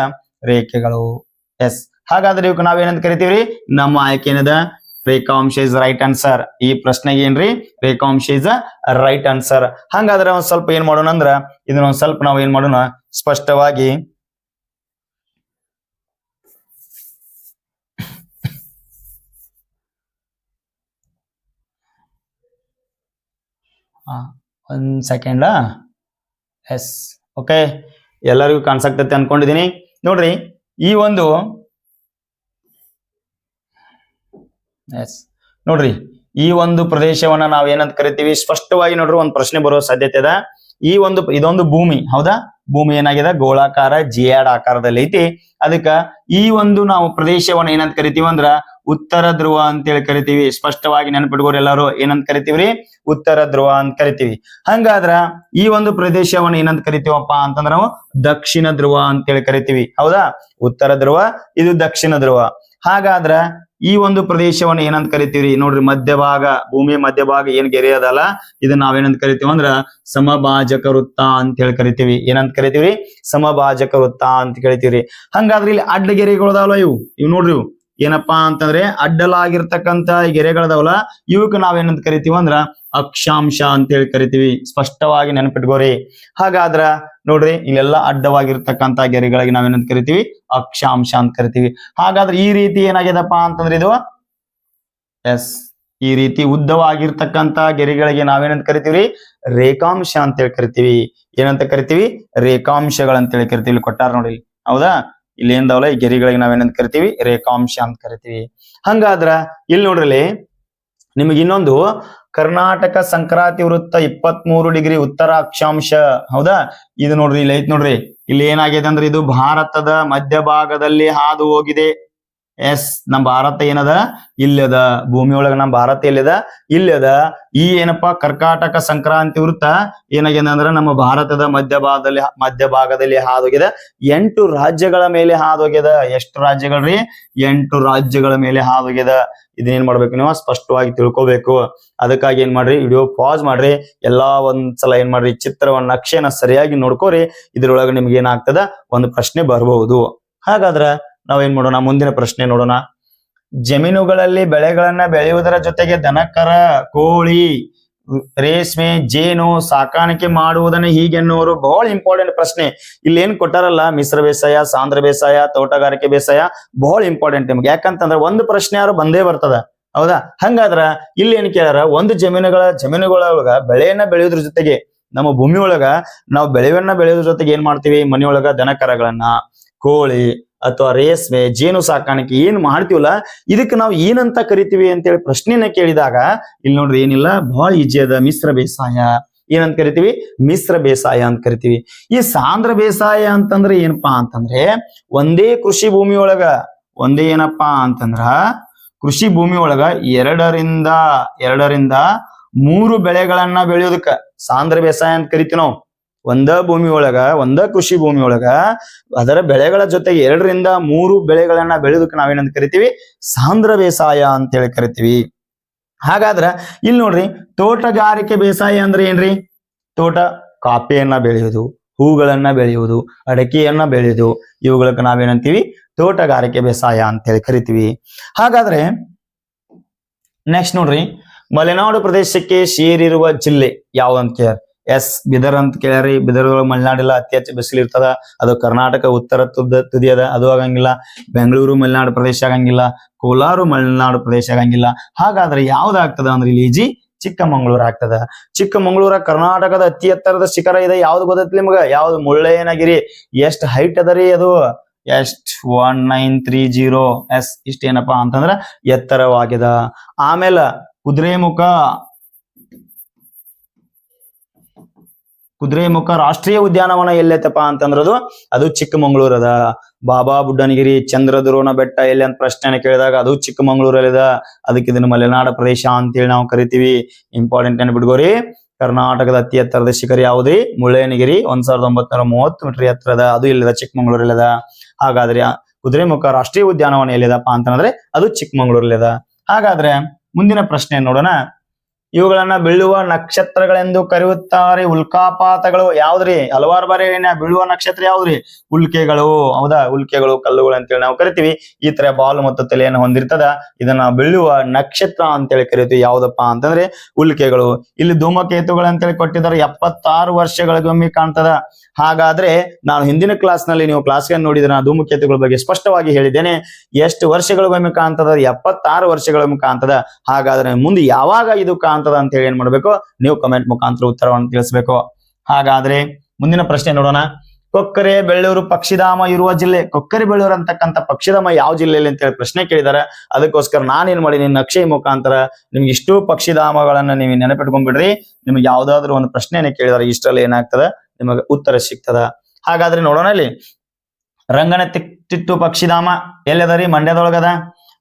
Speaker 1: ರೇಖೆಗಳು. ಎಸ್ ಹಾಗಾದ್ರೆ ಇವಕ್ಕೆ ನಾವೇನಂತ ಕರಿತೀವ್ರಿ, ನಮ್ಮ ಆಯ್ಕೆ ಏನದ, ರೇಖಾಂಶ ಇಸ್ ರೈಟ್ ಆನ್ಸರ್. ಈ ಪ್ರಶ್ನೆಗೆ ಏನ್ರಿ, ರೇಖಾಂಶ ಇಸ್ ರೈಟ್ ಆನ್ಸರ್. ಹಂಗಾದ್ರೆ ಒಂದ್ ಸ್ವಲ್ಪ ಏನ್ ಮಾಡೋಣ ಅಂದ್ರ, ಇದನ್ನ ಒಂದ್ ಸ್ವಲ್ಪ ನಾವ್ ಏನ್ ಮಾಡೋಣ, ಸ್ಪಷ್ಟವಾಗಿ ಒಂದ್ ಸೆಕೆಂಡ್. ಎಸ್ ಓಕೆ, ಎಲ್ಲರಿಗೂ ಕಾಣಿಸಾಗ್ತೈತೆ ಅನ್ಕೊಂಡಿದೀನಿ. ನೋಡ್ರಿ ಈ ಒಂದು ಎಸ್ ನೋಡ್ರಿ ಈ ಒಂದು ಪ್ರದೇಶವನ್ನ ನಾವ್ ಏನಂತ ಕರಿತೀವಿ, ಸ್ಪಷ್ಟವಾಗಿ ನೋಡ್ರಿ ಒಂದ್ ಪ್ರಶ್ನೆ ಬರೋ ಸಾಧ್ಯತೆ ಅದ. ಇದೊಂದು ಭೂಮಿ, ಹೌದಾ. ಭೂಮಿ ಏನಾಗಿದೆ, ಗೋಳಾಕಾರ ಜಿಯಾಡ್ ಆಕಾರದಲ್ಲಿ ಐತಿ. ಅದಕ್ಕ ಈ ಒಂದು ನಾವು ಪ್ರದೇಶವನ್ನ ಏನಂತ ಕರಿತೀವಿ ಅಂದ್ರ ಉತ್ತರ ಧ್ರುವ ಅಂತೇಳಿ ಕರಿತೀವಿ. ಸ್ಪಷ್ಟವಾಗಿ ನೆನಪಿಟ್ಕೋರಿ ಎಲ್ಲರೂ, ಏನಂತ ಕರಿತೀವ್ರಿ, ಉತ್ತರ ಧ್ರುವ ಅಂತ ಕರಿತೀವಿ. ಹಂಗಾದ್ರ ಈ ಒಂದು ಪ್ರದೇಶವನ್ನ ಏನಂತ ಕರಿತೀವಪ್ಪ ಅಂತಂದ್ರ ನಾವು ದಕ್ಷಿಣ ಧ್ರುವ ಅಂತೇಳಿ ಕರಿತೀವಿ, ಹೌದಾ. ಉತ್ತರ ಧ್ರುವ, ಇದು ದಕ್ಷಿಣ ಧ್ರುವ. ಹಾಗಾದ್ರ ಈ ಒಂದು ಪ್ರದೇಶವನ್ನ ಏನಂತ ಕರಿತೀವಿ ನೋಡ್ರಿ, ಮಧ್ಯಭಾಗ, ಭೂಮಿಯ ಮಧ್ಯಭಾಗ ಏನ್ ಗೆರೆ ಅದಲ್ಲ, ಇದನ್ನ ನಾವೇನಂತ ಕರಿತೀವಿ ಅಂದ್ರ ಸಮಭಾಜಕ ವೃತ್ತ ಅಂತ ಹೇಳಿ ಕರಿತೀವಿ. ಏನಂತ ಕರಿತೀವ್ರಿ, ಸಮಭಾಜಕ ವೃತ್ತ ಅಂತ ಕರಿತೀವ್ರಿ. ಹಂಗಾದ್ರೆ ಇಲ್ಲಿ ಅಡ್ಡ ಗೆರೆಗಳದಾವಲ್ಲ, ಇವು ನೋಡ್ರಿ, ಏನಪ್ಪಾ ಅಂತಂದ್ರೆ ಅಡ್ಡಲಾಗಿರ್ತಕ್ಕಂತ ಈ ಗೆರೆಗಳದಾವಲ್ಲ, ಇವಕ್ಕೆ ನಾವೇನಂತ ಕರಿತೀವಿ ಅಂದ್ರ ಅಕ್ಷಾಂಶ ಅಂತ ಹೇಳಿ ಕರಿತೀವಿ. ಸ್ಪಷ್ಟವಾಗಿ ನೆನಪಿಟ್ಕೋರಿ. ಹಾಗಾದ್ರ ನೋಡ್ರಿ ಇಲ್ಲೆಲ್ಲ ಅಡ್ಡವಾಗಿರ್ತಕ್ಕಂತ ಗೆರೆಗಳಿಗೆ ನಾವೇನಂತ ಕರಿತೀವಿ, ಅಕ್ಷಾಂಶ ಅಂತ ಕರಿತೀವಿ. ಹಾಗಾದ್ರೆ ಈ ರೀತಿ ಏನಾಗ್ಯದಪ್ಪ ಅಂತಂದ್ರೆ ಇದು, ಎಸ್ ಈ ರೀತಿ ಉದ್ದವಾಗಿರ್ತಕ್ಕಂತ ಗೆರೆಗಳಿಗೆ ನಾವೇನಂತ ಕರಿತೀವಿ, ರೇಖಾಂಶ ಅಂತ ಹೇಳಿ ಕರಿತೀವಿ. ಏನಂತ ಕರಿತೀವಿ, ರೇಖಾಂಶಗಳಂತೇಳಿ ಕರಿತೀವಿ. ಕೊಟ್ಟಾರ ನೋಡಿ, ಹೌದಾ. ಇಲ್ಲಿ ಏನ್ದಾವಲ್ಲ ಈ ಗೆರೆಗಳಿಗೆ ನಾವೇನಂತ ಕರಿತೀವಿ, ರೇಖಾಂಶ ಅಂತ ಕರಿತೀವಿ. ಹಂಗಾದ್ರ ಇಲ್ಲಿ ನೋಡ್ರಿ ನಿಮಗೆ ಇನ್ನೊಂದು, ಕರ್ನಾಟಕ ಸಂಕ್ರಾಂತಿ ವೃತ್ತ 23 ಡಿಗ್ರಿ ಉತ್ತರ ಅಕ್ಷಾಂಶ, ಹೌದಾ. ಇದು ನೋಡ್ರಿ ಇಲ್ಲಿ ಐತ್ ನೋಡ್ರಿ, ಇಲ್ಲಿ ಏನಾಗಿದೆ ಅಂದ್ರೆ ಇದು ಭಾರತದ ಮಧ್ಯಭಾಗದಲ್ಲಿ ಹಾದು ಹೋಗಿದೆ. ಎಸ್, ನಮ್ ಭಾರತ ಏನದ ಇಲ್ಲದ ಭೂಮಿ ಒಳಗ ನಮ್ ಭಾರತ ಇಲ್ಲದ ಇಲ್ಲದ ಈ ಏನಪ್ಪಾ ಕರ್ಕಾಟಕ ಸಂಕ್ರಾಂತಿ ವೃತ್ತ ಏನಾಗಿದೆ ಅಂದ್ರೆ ನಮ್ಮ ಭಾರತದ ಮಧ್ಯಭಾಗದಲ್ಲಿ ಹಾದೋಗ್ಯದ. 8 ರಾಜ್ಯಗಳ ಮೇಲೆ ಹಾದೋಗ್ಯದ. ಎಷ್ಟು ರಾಜ್ಯಗಳ್ರಿ? 8 ರಾಜ್ಯಗಳ ಮೇಲೆ ಹಾದೋಗ್ಯದ. ಇದನ್ನೇನ್ ಮಾಡ್ಬೇಕು, ನೀವು ಸ್ಪಷ್ಟವಾಗಿ ತಿಳ್ಕೊಬೇಕು. ಅದಕ್ಕಾಗಿ ಏನ್ ಮಾಡ್ರಿ, ವಿಡಿಯೋ ಪಾಸ್ ಮಾಡ್ರಿ, ಎಲ್ಲಾ ಒಂದ್ಸಲ ಏನ್ ಮಾಡ್ರಿ, ಚಿತ್ರವನ್ನ ನಕ್ಷೆನ ಸರಿಯಾಗಿ ನೋಡ್ಕೋರಿ. ಇದ್ರೊಳಗೆ ನಿಮ್ಗೆ ಏನಾಗ್ತದ, ಒಂದು ಪ್ರಶ್ನೆ ಬರಬಹುದು. ಹಾಗಾದ್ರ ನಾವೇನ್ ಮಾಡೋಣ, ಮುಂದಿನ ಪ್ರಶ್ನೆ ನೋಡೋಣ. ಜಮೀನುಗಳಲ್ಲಿ ಬೆಳೆಗಳನ್ನ ಬೆಳೆಯುವುದರ ಜೊತೆಗೆ ದನಕರ, ಕೋಳಿ, ರೇಷ್ಮೆ, ಜೇನು ಸಾಕಾಣಿಕೆ ಮಾಡುವುದನ್ನ ಹೀಗೆನ್ನುವರು. ಬಹಳ ಇಂಪಾರ್ಟೆಂಟ್ ಪ್ರಶ್ನೆ. ಇಲ್ಲಿ ಏನ್ ಕೊಟ್ಟಾರಲ್ಲ, ಮಿಶ್ರ ಬೇಸಾಯ, ಸಾಂದ್ರ ಬೇಸಾಯ, ತೋಟಗಾರಿಕೆ ಬೇಸಾಯ, ಬಹಳ ಇಂಪಾರ್ಟೆಂಟ್ ನಿಮ್ಗೆ. ಯಾಕಂತಂದ್ರೆ ಒಂದು ಪ್ರಶ್ನೆ ಯಾರು ಬಂದೇ ಬರ್ತದ, ಹೌದಾ? ಹಂಗಾದ್ರ ಇಲ್ಲಿ ಏನ್ ಕೇಳಾರ, ಒಂದು ಜಮೀನುಗಳೊಳಗ ಬೆಳೆಯನ್ನ ಬೆಳೆಯೋದ್ರ ಜೊತೆಗೆ, ನಮ್ಮ ಭೂಮಿ ಒಳಗ ನಾವು ಬೆಳೆಯನ್ನ ಬೆಳೆಯೋದ್ರ ಜೊತೆಗೆ ಏನ್ ಮಾಡ್ತೀವಿ, ಮನೆಯೊಳಗ ದನಕರಗಳನ್ನ, ಕೋಳಿ ಅಥವಾ ರೇಷ್ಮೆ, ಜೇನು ಸಾಕಾಣಿಕೆ ಏನ್ ಮಾಡ್ತೀವಲ್ಲ, ಇದಕ್ಕೆ ನಾವು ಏನಂತ ಕರಿತೀವಿ ಅಂತೇಳಿ ಪ್ರಶ್ನೆನ ಕೇಳಿದಾಗ ಇಲ್ಲಿ ನೋಡ್ರಿ, ಏನಿಲ್ಲ, ಬಹಳ ಈಜಿ ಅದ. ಮಿಶ್ರ ಬೇಸಾಯ. ಏನಂತ ಕರಿತೀವಿ? ಮಿಶ್ರ ಬೇಸಾಯ ಅಂತ ಕರಿತೀವಿ. ಈ ಸಾಂದ್ರ ಬೇಸಾಯ ಅಂತಂದ್ರೆ ಏನಪ್ಪಾ ಅಂತಂದ್ರೆ, ಒಂದೇ ಕೃಷಿ ಭೂಮಿ ಒಳಗ, ಒಂದೇ ಏನಪ್ಪಾ ಅಂತಂದ್ರ ಕೃಷಿ ಭೂಮಿ ಒಳಗ ಎರಡರಿಂದ 3 ಬೆಳೆಗಳನ್ನ ಬೆಳೆಯೋದಕ್ಕ ಸಾಂದ್ರ ಬೇಸಾಯ ಅಂತ ಕರಿತೀವಿ ನಾವು. ಒಂದ ಭೂಮಿ ಒಳಗ, ಒಂದ ಕೃಷಿ ಭೂಮಿ ಒಳಗ ಅದರ ಬೆಳೆಗಳ ಜೊತೆಗೆ 2 ರಿಂದ 3 ಬೆಳೆಗಳನ್ನ ಬೆಳೆಯೋದಕ್ಕೆ ನಾವೇನಂತ ಕರಿತೀವಿ? ಸಾಂದ್ರ ಬೇಸಾಯ ಅಂತೇಳಿ ಕರಿತೀವಿ. ಹಾಗಾದ್ರ ಇಲ್ಲಿ ನೋಡ್ರಿ, ತೋಟಗಾರಿಕೆ ಬೇಸಾಯ ಅಂದ್ರೆ ಏನ್ರಿ? ತೋಟ, ಕಾಫಿಯನ್ನ ಬೆಳೆಯುವುದು, ಹೂಗಳನ್ನ ಬೆಳೆಯುವುದು, ಅಡಕೆಯನ್ನ ಬೆಳೆಯುವುದು, ಇವುಗಳನ್ನ ನಾವೇನಂತೀವಿ? ತೋಟಗಾರಿಕೆ ಬೇಸಾಯ ಅಂತೇಳಿ ಕರಿತೀವಿ. ಹಾಗಾದ್ರೆ ನೆಕ್ಸ್ಟ್ ನೋಡ್ರಿ, ಮಲೆನಾಡು ಪ್ರದೇಶಕ್ಕೆ ಸೇರಿರುವ ಜಿಲ್ಲೆ ಯಾವ್ದಂತ ಕೇಳ. ಎಸ್, ಬಿದರ್ ಅಂತ ಕೇಳ್ಯಾರಿ. ಬಿದರ್ದೊಳಗೆ ಮಲೆನಾಡಿಲ್ಲ, ಅತಿ ಹೆಚ್ಚು ಬಿಸಿಲು ಇರ್ತದ. ಅದು ಕರ್ನಾಟಕ ಉತ್ತರ ತುದಿ ಅದ, ಅದು ಆಗಂಗಿಲ್ಲ. ಬೆಂಗಳೂರು ಮಲೆನಾಡು ಪ್ರದೇಶ ಆಗಂಗಿಲ್ಲ. ಕೋಲಾರ ಮಲೆನಾಡು ಪ್ರದೇಶ ಆಗಂಗಿಲ್ಲ. ಹಾಗಾದ್ರೆ ಯಾವ್ದಾಗ್ತದ ಅಂದ್ರೆ ಇಲ್ಲಿ ಈಜಿ ಚಿಕ್ಕಮಂಗ್ಳೂರ್ ಆಗ್ತದ. ಚಿಕ್ಕಮಂಗ್ಳೂರ ಕರ್ನಾಟಕದ ಅತಿ ಎತ್ತರದ ಶಿಖರ ಇದೆ. ಯಾವ್ದು ಗೊತ್ತೈತಿ ನಿಮ್ಗ? ಯಾವ್ದು? ಮುಳ್ಳಯ್ಯನಗಿರಿ. ಎಷ್ಟ್ ಹೈಟ್ ಅದರಿ ಅದು? ಎಷ್ಟ್? 1930. ಎಸ್, ಇಷ್ಟೇನಪ್ಪಾ ಅಂತಂದ್ರ ಎತ್ತರವಾಗಿದೆ. ಆಮೇಲೆ ಕುದುರೆಮುಖ ರಾಷ್ಟ್ರೀಯ ಉದ್ಯಾನವನ ಎಲ್ಲೈತಪ್ಪ ಅಂತಂದ್ರದು ಅದು ಚಿಕ್ಕಮಂಗ್ಳೂರ್ ಅದ. ಬಾಬಾ ಬುಡ್ಡನಗಿರಿ, ಚಂದ್ರದ್ರೋಣ ಬೆಟ್ಟ ಎಲ್ಲಿ ಅಂತ ಪ್ರಶ್ನೆ ಕೇಳಿದಾಗ ಅದು ಚಿಕ್ಕಮಂಗ್ಳೂರಲ್ಲಿದ. ಅದಕ್ಕೆ ಇದನ್ನ ಮಲೆನಾಡ ಪ್ರದೇಶ ಅಂತೇಳಿ ನಾವು ಕರಿತೀವಿ. ಇಂಪಾರ್ಟೆಂಟ್ ನೆನ್ಪಿಟ್ಕೋರಿ. ಕರ್ನಾಟಕದ ಅತಿ ಎತ್ತರದ ಶಿಖರ ಯಾವ್ದ್ರಿ? ಮುಳ್ಳಯ್ಯನಗಿರಿ. 1930 ಮೀಟರ್ ಎತ್ತರದ, ಅದು ಇಲ್ಲದ, ಚಿಕ್ಕಮಂಗ್ಳೂರಲ್ಲಿದ. ಹಾಗಾದ್ರೆ ಕುದುರೆಮುಖ ರಾಷ್ಟ್ರೀಯ ಉದ್ಯಾನವನ ಎಲ್ಲಿದಪ್ಪ ಅಂತಂದ್ರೆ ಅದು ಚಿಕ್ಕಮಂಗ್ಳೂರಲ್ಲಿದ. ಹಾಗಾದ್ರೆ ಮುಂದಿನ ಪ್ರಶ್ನೆ ನೋಡೋಣ. ಇವುಗಳನ್ನ ಬೀಳುವ ನಕ್ಷತ್ರಗಳೆಂದು ಕರೆಯುತ್ತಾರೆ. ಉಲ್ಕಾಪಾತಗಳು ಯಾವ್ದ್ರಿ? ಹಲವಾರು ಬಾರಿ ಬೀಳುವ ನಕ್ಷತ್ರ ಯಾವ್ದ್ರಿ? ಉಲ್ಕೆಗಳು. ಹೌದಾ? ಉಲ್ಕೆಗಳು, ಕಲ್ಲುಗಳು ಅಂತೇಳಿ ನಾವು ಕರಿತೀವಿ. ಈ ತರ ಬಾಲ್ ಮತ್ತು ತಲೆಯನ್ನು ಹೊಂದಿರ್ತದ. ಇದನ್ನ ಬೀಳುವ ನಕ್ಷತ್ರ ಅಂತೇಳಿ ಕರಿತೀವಿ. ಯಾವ್ದಪ್ಪ ಅಂತಂದ್ರೆ ಉಲ್ಕೆಗಳು. ಇಲ್ಲಿ ಧೂಮಕೇತುಗಳು ಅಂತೇಳಿ ಕೊಟ್ಟಿದ್ದಾರೆ. 76 ವರ್ಷಗಳಿಗೊಮ್ಮೆ ಕಾಣ್ತದ. ಹಾಗಾದ್ರೆ ನಾನು ಹಿಂದಿನ ಕ್ಲಾಸ್ ನಲ್ಲಿ, ನೀವು ಕ್ಲಾಸ್ಗೆ ನೋಡಿದ್ರೆ, ನಾನು ಧೂಮಕೇತುಗಳ ಬಗ್ಗೆ ಸ್ಪಷ್ಟವಾಗಿ ಹೇಳಿದ್ದೇನೆ. ಎಷ್ಟು ವರ್ಷಗಳಿಗೊಮ್ಮೆ ಕಾಣ್ತದ? 76 ವರ್ಷಗಳಿಗೊಮ್ಮೆ ಕಾಣ್ತದ. ಹಾಗಾದ್ರೆ ಮುಂದೆ ಯಾವಾಗ ಇದು ಕಾಣ್ತದ ಅಂತ ಹೇಳಿ ಏನ್ ಮಾಡ್ಬೇಕು? ನೀವು ಕಮೆಂಟ್ ಮುಖಾಂತರ ಉತ್ತರವನ್ನು ತಿಳಿಸ್ಬೇಕು. ಹಾಗಾದ್ರೆ ಮುಂದಿನ ಪ್ರಶ್ನೆ ನೋಡೋಣ. ಕೊಕ್ಕರೆ ಬೆಳ್ಳೂರು ಪಕ್ಷಿಧಾಮ ಇರುವ ಜಿಲ್ಲೆ. ಕೊಕ್ಕರೆ ಬೆಳ್ಳೂರು ಅಂತಕ್ಕಂಥ ಪಕ್ಷಿಧಾಮ ಯಾವ ಜಿಲ್ಲೆಯಲ್ಲಿ ಅಂತ ಹೇಳಿ ಪ್ರಶ್ನೆ ಕೇಳಿದಾರೆ. ಅದಕ್ಕೋಸ್ಕರ ನಾನೇನ್ ಮಾಡೀನಿ, ನಕ್ಷೆ ಮುಖಾಂತರ ನಿಮ್ಗೆ ಇಷ್ಟು ಪಕ್ಷಿಧಾಮಗಳನ್ನ ನೀವು ನೆನಪಿಟ್ಕೊಂಡ್ಬಿಡ್ರಿ. ನಿಮ್ಗೆ ಯಾವ್ದಾದ್ರು ಒಂದು ಪ್ರಶ್ನೆಯನ್ನು ಕೇಳಿದಾರೆ, ಇಷ್ಟರಲ್ಲಿ ಏನಾಗ್ತದ, ನಿಮಗೆ ಉತ್ತರ ಸಿಗ್ತದ. ಹಾಗಾದ್ರೆ ನೋಡೋಣ. ಇಲ್ಲಿ ರಂಗನತಿಟ್ಟು ಪಕ್ಷಿಧಾಮ ಎಲ್ಲದರಿ? ಮಂಡ್ಯದೊಳಗದ.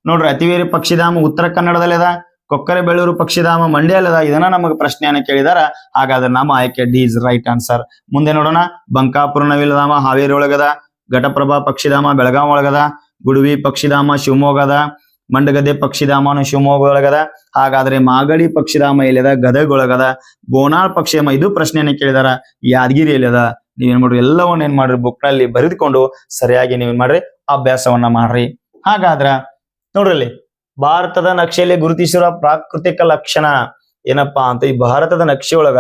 Speaker 1: ನೋಡ್ರಿ, ಅತಿವೇರಿ ಪಕ್ಷಿಧಾಮ ಉತ್ತರ ಕನ್ನಡದಲ್ಲಿ ಅದ. ಕೊಕ್ಕರೆ ಬೆಳ್ಳೂರು ಪಕ್ಷಿಧಾಮ ಮಂಡ್ಯ ಅಲ್ಲದ. ಇದನ್ನ ನಮಗೆ ಪ್ರಶ್ನೆಯನ್ನ ಕೇಳಿದಾರ. ಹಾಗಾದ್ರೆ ನಮ್ಮ ಆಯ್ಕೆ ಡಿ ಇಸ್ ರೈಟ್ ಆನ್ಸರ್. ಮುಂದೆ ನೋಡೋಣ. ಬಂಕಾಪುರ ನವಿಲಧಾಮ ಹಾವೇರಿ ಒಳಗದ. ಘಟಪ್ರಭಾ ಪಕ್ಷಿಧಾಮ ಬೆಳಗಾಂ ಒಳಗದ. ಗುಡುವಿ ಪಕ್ಷಿಧಾಮ ಶಿವಮೊಗ್ಗದ. ಮಂಡಗದ್ದೆ ಪಕ್ಷಿಧಾಮನು ಶಿವಮೊಗ್ಗ ಒಳಗದ. ಹಾಗಾದ್ರೆ ಮಾಗಡಿ ಪಕ್ಷಿಧಾಮ ಎಲ್ಲಿದ? ಗದಗ ಒಳಗದ. ಬೋನಾಳ್ ಪಕ್ಷಿಧಾಮ, ಇದು ಪ್ರಶ್ನೆಯನ್ನ ಕೇಳಿದಾರ, ಯಾದಗಿರಿ ಎಲ್ಲಿದ. ನೀವೇನ್ ಮಾಡ್ರಿ, ಎಲ್ಲವನ್ನ ಏನ್ ಮಾಡ್ರಿ, ಬುಕ್ ನಲ್ಲಿ ಬರೆದುಕೊಂಡು ಸರಿಯಾಗಿ ನೀವೇನ್ ಮಾಡ್ರಿ, ಅಭ್ಯಾಸವನ್ನ ಮಾಡ್ರಿ. ಹಾಗಾದ್ರ ನೋಡ್ರಿ, ಭಾರತದ ನಕ್ಷೆಯಲ್ಲಿ ಗುರುತಿಸಿರುವ ಪ್ರಾಕೃತಿಕ ಲಕ್ಷಣ ಏನಪ್ಪಾ ಅಂತ, ಈ ಭಾರತದ ನಕ್ಷೆ ಒಳಗ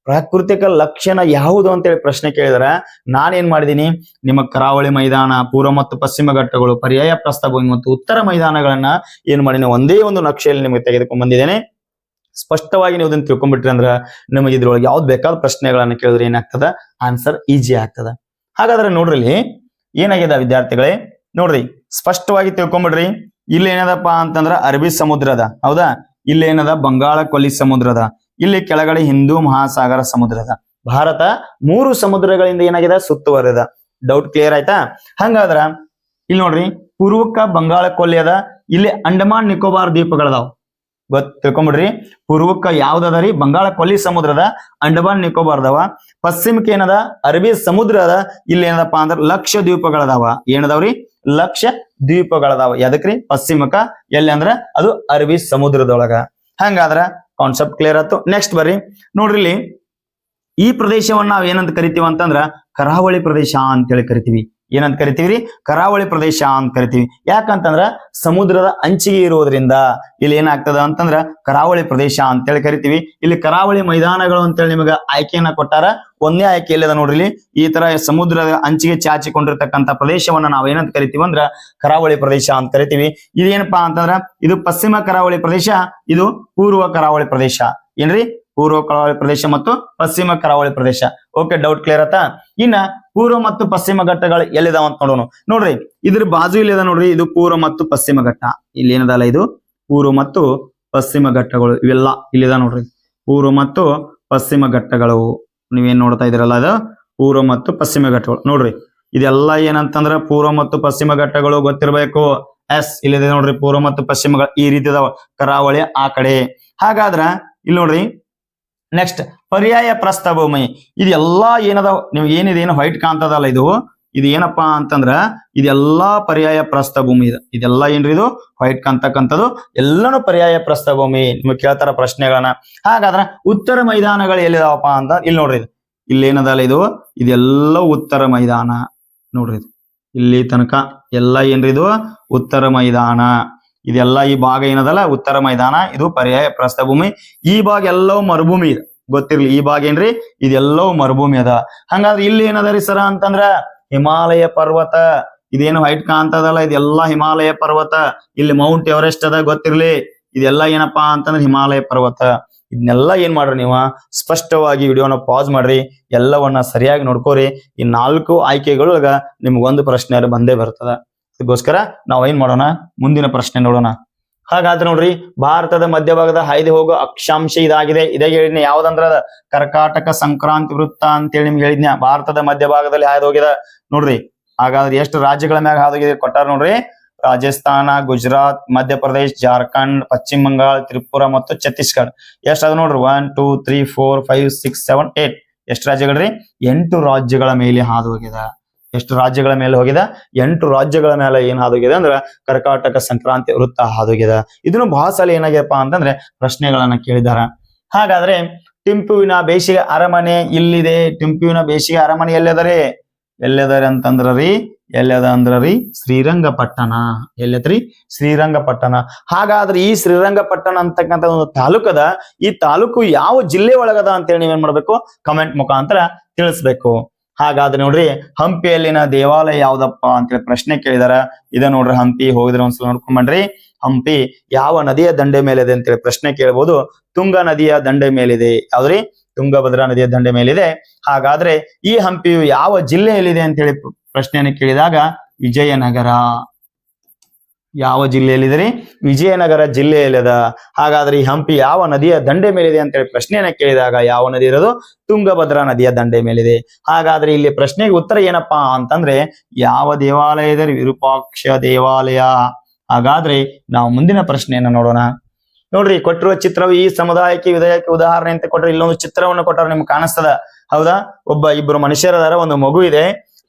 Speaker 1: ಪ್ರಾಕೃತಿಕ ಲಕ್ಷಣ ಯಾವುದು ಅಂತೇಳಿ ಪ್ರಶ್ನೆ ಕೇಳಿದಾರೆ. ನಾನೇನ್ ಮಾಡಿದೀನಿ, ನಿಮ್ಮ ಕರಾವಳಿ ಮೈದಾನ, ಪೂರ್ವ ಮತ್ತು ಪಶ್ಚಿಮ ಘಟ್ಟಗಳು, ಪರ್ಯಾಯ ಪ್ರಸ್ಥಭೂಮಿ ಮತ್ತು ಉತ್ತರ ಮೈದಾನಗಳನ್ನ ಏನ್ ಮಾಡಿನಿ, ಒಂದೇ ಒಂದು ನಕ್ಷೆಯಲ್ಲಿ ನಿಮಗೆ ತೆಗೆದುಕೊಂಡ್ ಬಂದಿದ್ದೇನೆ. ಸ್ಪಷ್ಟವಾಗಿ ನೀವು ಅದನ್ನ ತಿಳ್ಕೊಂಡ್ಬಿಟ್ರಿ ಅಂದ್ರ ನಿಮಗೆ ಇದ್ರೊಳಗೆ ಯಾವ್ದು ಬೇಕಾದ ಪ್ರಶ್ನೆಗಳನ್ನ ಕೇಳಿದ್ರೆ ಏನಾಗ್ತದ, ಆನ್ಸರ್ ಈಜಿ ಆಗ್ತದ. ಹಾಗಾದ್ರೆ ನೋಡ್ರಿ, ಏನಾಗಿದೆ ವಿದ್ಯಾರ್ಥಿಗಳೇ, ನೋಡ್ರಿ ಸ್ಪಷ್ಟವಾಗಿ ತಿಳ್ಕೊಂಬಿಡ್ರಿ. ಇಲ್ಲಿ ಏನದಪ್ಪ ಅಂತಂದ್ರ ಅರಬ್ಬಿ ಸಮುದ್ರ ಅದ, ಹೌದಾ? ಇಲ್ಲಿ ಏನದ ಬಂಗಾಳ ಕೊಲ್ಲಿ ಸಮುದ್ರ ಅದ. ಇಲ್ಲಿ ಕೆಳಗಡೆ ಹಿಂದೂ ಮಹಾಸಾಗರ ಸಮುದ್ರ ಅದ. ಭಾರತ 3 ಸಮುದ್ರಗಳಿಂದ ಏನಾಗಿದೆ, ಸುತ್ತುವರಿದ. ಡೌಟ್ ಕ್ಲಿಯರ್ ಆಯ್ತಾ? ಹಂಗಾದ್ರ ಇಲ್ಲಿ ನೋಡ್ರಿ, ಪೂರ್ವಕ್ಕ ಬಂಗಾಳ ಕೊಲ್ಲಿ ಅದ, ಇಲ್ಲಿ ಅಂಡಮಾನ್ ನಿಕೋಬಾರ್ ದ್ವೀಪಗಳದಾವ. ತಿಳ್ಕೊಂಬಿಡ್ರಿ, ಪೂರ್ವಕ್ಕ ಯಾವ್ದದ ರೀ? ಬಂಗಾಳ ಕೊಲ್ಲಿ ಸಮುದ್ರದ ಅಂಡಮಾನ್ ನಿಕೋಬಾರ್ ಅದಾವ. ಪಶ್ಚಿಮಕ್ಕೆ ಏನದ? ಅರಬ್ಬಿ ಸಮುದ್ರ ಅದ. ಇಲ್ಲಿ ಏನದಪ್ಪ ಅಂದ್ರ ಲಕ್ಷ ದ್ವೀಪಗಳದಾವ. ಏನದಾವ್ರಿ? ಲಕ್ಷ ದ್ವೀಪಗಳದಾವ. ಎದಕ್ರಿ? ಪಶ್ಚಿಮಕ್ಕ. ಎಲ್ಲಿ ಅಂದ್ರ ಅದು ಅರಬ್ಬಿ ಸಮುದ್ರದೊಳಗ. ಹಂಗಾದ್ರ ಕಾನ್ಸೆಪ್ಟ್ ಕ್ಲಿಯರ್ ಆಯ್ತು. ನೆಕ್ಸ್ಟ್ ಬರ್ರಿ, ನೋಡ್ರಿ ಇಲ್ಲಿ ಈ ಪ್ರದೇಶವನ್ನ ನಾವ್ ಏನಂತ ಕರಿತೀವಿ ಅಂತಂದ್ರ ಕರಾವಳಿ ಪ್ರದೇಶ ಅಂತೇಳಿ ಕರಿತೀವಿ. ಏನಂತ ಕರಿತೀವಿ? ಕರಾವಳಿ ಪ್ರದೇಶ ಅಂತ ಕರಿತೀವಿ. ಯಾಕಂತಂದ್ರ ಸಮುದ್ರದ ಅಂಚಿಗೆ ಇರೋದ್ರಿಂದ ಇಲ್ಲಿ ಏನಾಗ್ತದ ಅಂತಂದ್ರ ಕರಾವಳಿ ಪ್ರದೇಶ ಅಂತೇಳಿ ಕರಿತೀವಿ. ಇಲ್ಲಿ ಕರಾವಳಿ ಮೈದಾನಗಳು ಅಂತೇಳಿ ನಿಮಗೆ ಆಯ್ಕೆಯನ್ನ ಕೊಟ್ಟಾರ. ಒಂದೇ ಆಯ್ಕೆ ಇಲ್ಲದ ನೋಡ್ರಿ, ಇಲ್ಲಿ ಈ ತರ ಸಮುದ್ರದ ಅಂಚಿಗೆ ಚಾಚಿಕೊಂಡಿರ್ತಕ್ಕಂಥ ಪ್ರದೇಶವನ್ನ ನಾವ್ ಏನಂತ ಕರಿತೀವಿ ಅಂದ್ರ ಕರಾವಳಿ ಪ್ರದೇಶ ಅಂತ ಕರಿತೀವಿ. ಇದೇನಪ್ಪಾ ಅಂತಂದ್ರ ಇದು ಪಶ್ಚಿಮ ಕರಾವಳಿ ಪ್ರದೇಶ, ಇದು ಪೂರ್ವ ಕರಾವಳಿ ಪ್ರದೇಶ. ಏನ್ರಿ? ಪೂರ್ವ ಕರಾವಳಿ ಪ್ರದೇಶ ಮತ್ತು ಪಶ್ಚಿಮ ಕರಾವಳಿ ಪ್ರದೇಶ. ಓಕೆ, ಡೌಟ್ ಕ್ಲಿಯರ್ ಆತಾ? ಇನ್ನ ಪೂರ್ವ ಮತ್ತು ಪಶ್ಚಿಮ ಘಟ್ಟಗಳು ಎಲ್ಲಿದಾವ ಅಂತ ನೋಡೋಣ. ನೋಡ್ರಿ, ಇದ್ರ ಬಾಜು ಇಲ್ಲಿದ ನೋಡ್ರಿ, ಇದು ಪೂರ್ವ ಮತ್ತು ಪಶ್ಚಿಮ ಘಟ್ಟ. ಇಲ್ಲಿ ಏನದಲ್ಲ, ಇದು ಪೂರ್ವ ಮತ್ತು ಪಶ್ಚಿಮ ಘಟ್ಟಗಳು. ಇವೆಲ್ಲ ಇಲ್ಲಿದ ನೋಡ್ರಿ, ಪೂರ್ವ ಮತ್ತು ಪಶ್ಚಿಮ ಘಟ್ಟಗಳು. ನೀವೇನ್ ನೋಡ್ತಾ ಇದ್ದೀರಲ್ಲ, ಅದು ಪೂರ್ವ ಮತ್ತು ಪಶ್ಚಿಮ ಘಟ್ಟಗಳು. ನೋಡ್ರಿ, ಇದೆಲ್ಲ ಏನಂತಂದ್ರ ಪೂರ್ವ ಮತ್ತು ಪಶ್ಚಿಮ ಘಟ್ಟಗಳು ಗೊತ್ತಿರಬೇಕು. ಎಸ್, ಇಲ್ಲಿದೆ ನೋಡ್ರಿ, ಪೂರ್ವ ಮತ್ತು ಪಶ್ಚಿಮ ಈ ರೀತಿ ಇದಾವ, ಕರಾವಳಿ ಆ ಕಡೆ. ಹಾಗಾದ್ರ ಇಲ್ಲಿ ನೋಡ್ರಿ, ನೆಕ್ಸ್ಟ್ ಪರ್ಯಾಯ ಪ್ರಸ್ಥಭೂಮಿ. ಇದೆಲ್ಲಾ ಏನದಾವ ನಿಮ್ಗೆ ಏನಿದೆ, ಏನು ವೈಟ್ ಕಾಣ್ತದಲ್ಲ, ಇದು ಏನಪ್ಪಾ ಅಂತಂದ್ರ ಇದೆಲ್ಲಾ ಪರ್ಯಾಯ ಪ್ರಸ್ಥಭೂಮಿ. ಇದೆಲ್ಲ ಏನ್ರಿ? ಇದು ವೈಟ್ ಕಾಣ್ತಕ್ಕಂಥದ್ದು ಎಲ್ಲಾನು ಪರ್ಯಾಯ ಪ್ರಸ್ಥಭೂಮಿ. ನಿಮ್ಗೆ ಕೇಳ್ತಾರ ಪ್ರಶ್ನೆಗಳನ್ನ. ಹಾಗಾದ್ರ ಉತ್ತರ ಮೈದಾನಗಳು ಎಲ್ಲಿದಾವಪ್ಪ ಅಂತ ಇಲ್ಲಿ ನೋಡ್ರಿ, ಇಲ್ಲಿ ಏನದಲ್ಲ, ಇದೆಲ್ಲ ಉತ್ತರ ಮೈದಾನ. ನೋಡ್ರಿ, ಇಲ್ಲಿ ತನಕ ಎಲ್ಲ ಏನ್ರಿ? ಇದು ಉತ್ತರ ಮೈದಾನ. ಇದೆಲ್ಲ ಈ ಭಾಗ ಏನದಲ್ಲ ಉತ್ತರ ಮೈದಾನ, ಇದು ಪರ್ಯಾಯ ಪ್ರಸ್ಥಭೂಮಿ. ಈ ಭಾಗ ಎಲ್ಲವೂ ಮರುಭೂಮಿ ಇದೆ, ಗೊತ್ತಿರ್ಲಿ. ಈ ಭಾಗ ಏನ್ರಿ? ಇದೆಲ್ಲವೂ ಮರುಭೂಮಿ ಅದ. ಹಂಗಾದ್ರೆ ಇಲ್ಲಿ ಏನದರಿ ಸರ ಅಂತಂದ್ರ ಹಿಮಾಲಯ ಪರ್ವತ. ಇದೇನು ವೈಟ್ ಕಾಣ್ತದಲ್ಲ, ಇದೆಲ್ಲಾ ಹಿಮಾಲಯ ಪರ್ವತ. ಇಲ್ಲಿ ಮೌಂಟ್ ಎವರೆಸ್ಟ್ ಅದ, ಗೊತ್ತಿರ್ಲಿ. ಇದೆಲ್ಲ ಏನಪ್ಪಾ ಅಂತಂದ್ರೆ ಹಿಮಾಲಯ ಪರ್ವತ. ಇದನ್ನೆಲ್ಲ ಏನ್ ಮಾಡ್ರಿ, ನೀವು ಸ್ಪಷ್ಟವಾಗಿ ವಿಡಿಯೋನ ಪಾಸ್ ಮಾಡ್ರಿ, ಎಲ್ಲವನ್ನ ಸರಿಯಾಗಿ ನೋಡ್ಕೋರಿ. ಈ 4 ಆಯ್ಕೆಗಳೊಳಗ ನಿಮ್ಗೊಂದು ಪ್ರಶ್ನೆ ಬಂದೇ ಬರ್ತದ. ಅದಕ್ಕೋಸ್ಕರ ನಾವ್ ಏನ್ ಮಾಡೋಣ, ಮುಂದಿನ ಪ್ರಶ್ನೆ ನೋಡೋಣ. ಹಾಗಾದ್ರೆ ನೋಡ್ರಿ, ಭಾರತದ ಮಧ್ಯಭಾಗದ ಹಾಯ್ದು ಹೋಗೋ ಅಕ್ಷಾಂಶ ಇದಾಗಿದೆ. ಇದೇ ಹೇಳಿದ್ನ, ಯಾವ್ದಂದ್ರ ಕರ್ಕಾಟಕ ಸಂಕ್ರಾಂತಿ ವೃತ್ತ ಅಂತೇಳಿ ನಿಮ್ಗೆ ಹೇಳಿದ್ನ. ಭಾರತದ ಮಧ್ಯಭಾಗದಲ್ಲಿ ಹಾಯ್ದು ಹೋಗಿದೆ ನೋಡ್ರಿ. ಹಾಗಾದ್ರೆ ಎಷ್ಟು ರಾಜ್ಯಗಳ ಮ್ಯಾಗ ಹಾಯ್ದೋಗಿದೆ ಕೊಟ್ಟಾರ ನೋಡ್ರಿ. ರಾಜಸ್ಥಾನ, ಗುಜರಾತ್, ಮಧ್ಯಪ್ರದೇಶ್, ಜಾರ್ಖಂಡ್, ಪಶ್ಚಿಮ ಬಂಗಾಳ, ತ್ರಿಪುರ ಮತ್ತು ಛತ್ತೀಸ್ಗಢ. ಎಷ್ಟಾದ ನೋಡ್ರಿ? 1 2 3 4 5 6 7 8. ಎಷ್ಟು ರಾಜ್ಯಗಳ್ರಿ? 8 ರಾಜ್ಯಗಳ ಮೇಲೆ ಹಾದು ಹೋಗಿದೆ. ಎಷ್ಟು ರಾಜ್ಯಗಳ ಮೇಲೆ ಹೋಗಿದೆ? 8 ರಾಜ್ಯಗಳ ಮೇಲೆ ಏನ್ ಹಾದೋಗಿದೆ ಅಂದ್ರ ಕರ್ಕಾಟಕ ಸಂಕ್ರಾಂತಿ ವೃತ್ತ ಹಾದೋಗಿದೆ. ಇದನ್ನು ಬಹಳ ಸಲ ಏನಾಗ್ಯಪ್ಪ ಅಂತಂದ್ರೆ ಪ್ರಶ್ನೆಗಳನ್ನ ಕೇಳಿದಾರ. ಹಾಗಾದ್ರೆ ಟಿಂಪುವಿನ ಬೇಸಿಗೆ ಅರಮನೆ ಇಲ್ಲಿದೆ. ಟಿಂಪುವಿನ ಬೇಸಿಗೆ ಅರಮನೆ ಎಲ್ಲದರಿ ಅಂತಂದ್ರಿ, ಎಲ್ಲದ ಅಂದ್ರಿ ಶ್ರೀರಂಗಪಟ್ಟಣ. ಎಲ್ಲದ್ರಿ? ಶ್ರೀರಂಗಪಟ್ಟಣ. ಹಾಗಾದ್ರೆ ಈ ಶ್ರೀರಂಗಪಟ್ಟಣ ಅಂತಕ್ಕಂಥ ಒಂದು ತಾಲೂಕದ, ಈ ತಾಲೂಕು ಯಾವ ಜಿಲ್ಲೆ ಒಳಗದ ಅಂತೇಳಿ ನೀವೇನ್ ಮಾಡ್ಬೇಕು? ಕಮೆಂಟ್ ಮುಖಾಂತರ ತಿಳಿಸ್ಬೇಕು. ಹಾಗಾದ್ರೆ ನೋಡ್ರಿ, ಹಂಪಿಯಲ್ಲಿನ ದೇವಾಲಯ ಯಾವ್ದಪ್ಪ ಅಂತೇಳಿ ಪ್ರಶ್ನೆ ಕೇಳಿದಾರ. ಇದ ನೋಡ್ರಿ, ಹಂಪಿ ಹೋಗಿದ್ರೆ ಒಂದ್ಸಲ ನೋಡ್ಕೊಂಡ್ ಬನ್ರಿ. ಹಂಪಿ ಯಾವ ನದಿಯ ದಂಡೆ ಮೇಲಿದೆ ಅಂತೇಳಿ ಪ್ರಶ್ನೆ ಕೇಳ್ಬೋದು. ತುಂಗ ನದಿಯ ದಂಡೆ ಮೇಲಿದೆ. ಯಾವ್ದ್ರಿ? ತುಂಗಭದ್ರಾ ನದಿಯ ದಂಡೆ ಮೇಲಿದೆ. ಹಾಗಾದ್ರೆ ಈ ಹಂಪಿಯು ಯಾವ ಜಿಲ್ಲೆಯಲ್ಲಿದೆ ಅಂತೇಳಿ ಪ್ರಶ್ನೆಯನ್ನು ಕೇಳಿದಾಗ ವಿಜಯನಗರ. ಯಾವ ಜಿಲ್ಲೆಯಲ್ಲಿದೆ? ವಿಜಯನಗರ ಜಿಲ್ಲೆಯಲ್ಲಿದ. ಹಾಗಾದ್ರೆ ಈ ಹಂಪಿ ಯಾವ ನದಿಯ ದಂಡೆ ಮೇಲಿದೆ ಅಂತೇಳಿ ಪ್ರಶ್ನೆಯನ್ನ ಕೇಳಿದಾಗ ಯಾವ ನದಿ ಇರೋದು? ತುಂಗಭದ್ರಾ ನದಿಯ ದಂಡೆ ಮೇಲಿದೆ. ಹಾಗಾದ್ರೆ ಇಲ್ಲಿ ಪ್ರಶ್ನೆಗೆ ಉತ್ತರ ಏನಪ್ಪಾ ಅಂತಂದ್ರೆ ಯಾವ ದೇವಾಲಯ ಇದೆ? ವಿರೂಪಾಕ್ಷ ದೇವಾಲಯ. ಹಾಗಾದ್ರೆ ನಾವು ಮುಂದಿನ ಪ್ರಶ್ನೆಯನ್ನ ನೋಡೋಣ. ನೋಡ್ರಿ, ಕೊಟ್ಟಿರುವ ಚಿತ್ರವು ಈ ಸಮುದಾಯಕ್ಕೆ ವಿಧೇಯಕ್ಕೆ ಉದಾಹರಣೆ ಅಂತ ಕೊಟ್ರೆ ಇಲ್ಲೊಂದು ಚಿತ್ರವನ್ನು ಕೊಟ್ಟರೆ ನಿಮ್ಗೆ ಕಾಣಿಸ್ತದ, ಹೌದಾ? ಇಬ್ಬರು ಮನುಷ್ಯರದಾರ, ಒಂದು ಮಗು ಇದೆ.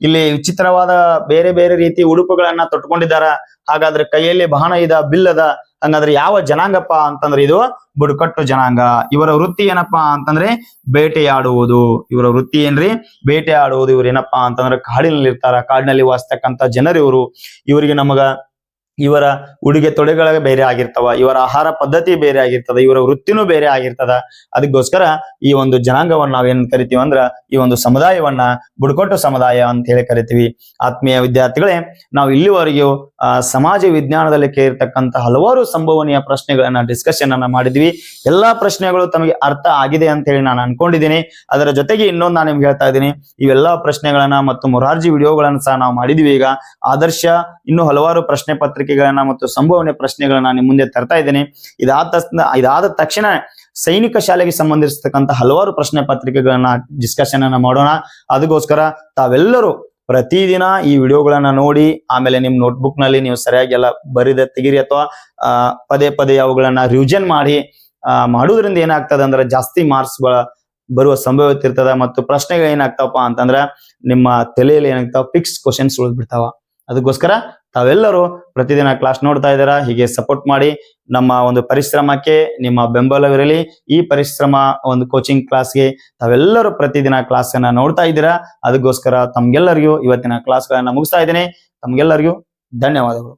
Speaker 1: ಇಲ್ಲಿ ವಿಚಿತ್ರವಾದ ಬೇರೆ ಬೇರೆ ರೀತಿ ಉಡುಪುಗಳನ್ನ ತೊಟ್ಕೊಂಡಿದ್ದಾರ. ಹಾಗಾದ್ರೆ ಕೈಯಲ್ಲಿ ಬಾಣ ಇದ, ಬಿಲ್ ಅದ. ಹಂಗಾದ್ರೆ ಯಾವ ಜನಾಂಗಪ್ಪ ಅಂತಂದ್ರೆ ಇದು ಬುಡಕಟ್ಟು ಜನಾಂಗ. ಇವರ ವೃತ್ತಿ ಏನಪ್ಪಾ ಅಂತಂದ್ರೆ ಬೇಟೆಯಾಡುವುದು. ಇವರ ವೃತ್ತಿ ಏನ್ರಿ? ಬೇಟೆಯಾಡುವುದು. ಇವ್ರು ಏನಪ್ಪಾ ಅಂತಂದ್ರೆ ಕಾಡಿನಲ್ಲಿ ಇರ್ತಾರ, ಕಾಡಿನಲ್ಲಿ ವಾಸಿಸ್ತಕ್ಕಂಥ ಜನರು ಇವರು. ಇವರಿಗೆ ಇವರ ಉಡುಗೆ ತೊಡೆಗಳ ಬೇರೆ ಆಗಿರ್ತವ, ಇವರ ಆಹಾರ ಪದ್ಧತಿ ಬೇರೆ ಆಗಿರ್ತದ, ಇವರ ವೃತ್ತಿನೂ ಬೇರೆ ಆಗಿರ್ತದ. ಅದಕ್ಕೋಸ್ಕರ ಈ ಒಂದು ಜನಾಂಗವನ್ನ ನಾವೇನ್ ಕರಿತೀವಿ ಅಂದ್ರ ಈ ಒಂದು ಸಮುದಾಯವನ್ನ ಬುಡಕಟ್ಟು ಸಮುದಾಯ ಅಂತ ಹೇಳಿ ಕರಿತೀವಿ. ಆತ್ಮೀಯ ವಿದ್ಯಾರ್ಥಿಗಳೇ, ನಾವು ಇಲ್ಲಿವರೆಗೂ ಸಮಾಜ ವಿಜ್ಞಾನದಲ್ಲಿ ಕೇಳಿರ್ತಕ್ಕಂಥ ಹಲವಾರು ಸಂಭವನೀಯ ಪ್ರಶ್ನೆಗಳನ್ನ ಡಿಸ್ಕಷನ್ ಅನ್ನ ಮಾಡಿದ್ವಿ. ಎಲ್ಲಾ ಪ್ರಶ್ನೆಗಳು ತಮಗೆ ಅರ್ಥ ಆಗಿದೆ ಅಂತ ಹೇಳಿ ನಾನು ಅನ್ಕೊಂಡಿದ್ದೀನಿ. ಅದರ ಜೊತೆಗೆ ಇನ್ನೊಂದು ನಾನು ನಿಮ್ಗೆ ಹೇಳ್ತಾ ಇದ್ದೀನಿ, ಇವೆಲ್ಲಾ ಪ್ರಶ್ನೆಗಳನ್ನ ಮತ್ತು ಮೊರಾರ್ಜಿ ವಿಡಿಯೋಗಳನ್ನ ಸಹ ನಾವು ಮಾಡಿದ್ವಿ. ಈಗ ಆದರ್ಶ ಇನ್ನೂ ಹಲವಾರು ಪ್ರಶ್ನೆ ಪತ್ರಿಕೆಗಳನ್ನ ಮತ್ತು ಸಂಭವನೀಯ ಪ್ರಶ್ನೆಗಳನ್ನ ನಿಮ್ಮ ಮುಂದೆ ತರ್ತಾ ಇದ್ದೀನಿ. ಇದಾದ ತಕ್ಷಣ ಸೈನಿಕ ಶಾಲೆಗೆ ಸಂಬಂಧಿಸಿರ್ತಕ್ಕಂಥ ಹಲವಾರು ಪ್ರಶ್ನೆ ಪತ್ರಿಕೆಗಳನ್ನ ಡಿಸ್ಕಷನ್ ಅನ್ನ ಮಾಡೋಣ. ಅದಕ್ಕೋಸ್ಕರ ತಾವೆಲ್ಲರೂ ಪ್ರತಿದಿನ ಈ ವಿಡಿಯೋಗಳನ್ನ ನೋಡಿ ಆಮೇಲೆ ನಿಮ್ ನೋಟ್ಬುಕ್ ನಲ್ಲಿ ನೀವು ಸರಿಯಾಗಿ ಎಲ್ಲ ಬರಿದ ತೆಗಿರಿ ಅಥವಾ ಪದೇ ಪದೇ ಅವುಗಳನ್ನ ರಿವಿಷನ್ ಮಾಡಿ ಮಾಡುವುದರಿಂದ ಏನಾಗ್ತದೆ ಅಂದ್ರೆ ಜಾಸ್ತಿ ಮಾರ್ಕ್ಸ್ ಬರುವ ಸಂಭವತೆ ಇರ್ತದ ಮತ್ತು ಪ್ರಶ್ನೆಗಳು ಏನಾಗ್ತಾವಪ್ಪ ಅಂತಂದ್ರ ನಿಮ್ಮ ತಲೆಯಲ್ಲಿ ಏನಾಗ್ತಾವ ಫಿಕ್ಸ್ ಕ್ವಶನ್ಸ್ ಉಳಿದ್ಬಿಡ್ತಾವ. ಅದಕ್ಕೋಸ್ಕರ ತಾವೆಲ್ಲರೂ ಪ್ರತಿದಿನ ಕ್ಲಾಸ್ ನೋಡ್ತಾ ಇದ್ದೀರಾ, ಹೀಗೆ ಸಪೋರ್ಟ್ ಮಾಡಿ. ನಮ್ಮ ಒಂದು ಪರಿಶ್ರಮಕ್ಕೆ ನಿಮ್ಮ ಬೆಂಬಲವಿರಲಿ. ಈ ಪರಿಶ್ರಮ ಒಂದು ಕೋಚಿಂಗ್ ಕ್ಲಾಸ್ಗೆ ತಾವೆಲ್ಲರೂ ಪ್ರತಿದಿನ ಕ್ಲಾಸ್ ಅನ್ನ ನೋಡ್ತಾ ಇದ್ದೀರಾ. ಅದಕ್ಕೋಸ್ಕರ ತಮ್ಗೆಲ್ಲರಿಗೂ ಇವತ್ತಿನ ಕ್ಲಾಸ್ಗಳನ್ನ ಮುಗಿಸ್ತಾ ಇದ್ದೀನಿ. ತಮ್ಗೆಲ್ಲರಿಗೂ ಧನ್ಯವಾದಗಳು.